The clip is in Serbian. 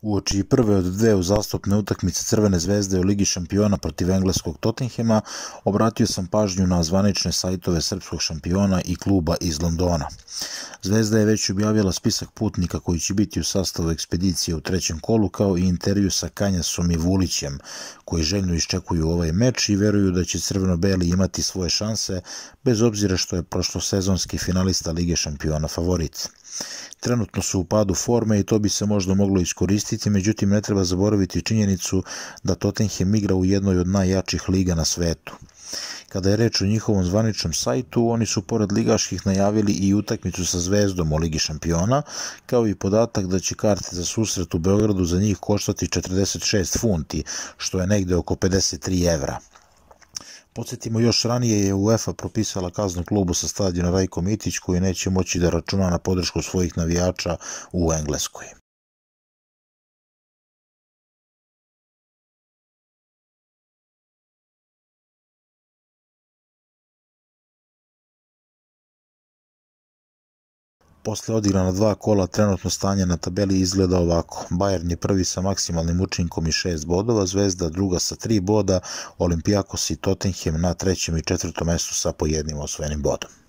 Uoči prve od dve uzastopne utakmice Crvene zvezde u Ligi šampiona protiv engleskog Tottenhema, obratio sam pažnju na zvanične sajtove srpskog šampiona i kluba iz Londona. Zvezda je već objavila spisak putnika koji će biti u sastavu ekspedicije u trećem kolu, kao i intervju sa Kanjasom i Vulićem, koji željno iščekuju ovaj meč i veruju da će crveno-beli imati svoje šanse, bez obzira što je prošlosezonski finalista Lige šampiona favorit. Trenutno su u padu forme i to bi se možda moglo iskoristiti, međutim ne treba zaboraviti činjenicu da Tottenham igra u jednoj od najjačih liga na svetu. Kada je reč o njihovom zvaničnom sajtu, oni su pored ligaških najavili i utakmicu sa Zvezdom u Ligi šampiona, kao i podatak da će karte za susret u Beogradu za njih koštati 46 funti, što je negde oko 53 evra. Podsjetimo, još ranije je UEFA propisala kaznu klubu sa stadiona Rajko Mitić, koji neće moći da računa na podršku svojih navijača u Engleskoj. Posle odigrana dva kola trenutno stanje na tabeli izgleda ovako. Bayern je prvi sa maksimalnim učinkom i 6 bodova, Zvezda druga sa 3 boda, Olympiakos i Tottenham na trećem i četvrtom mestu sa po jednim osvojenim bodom.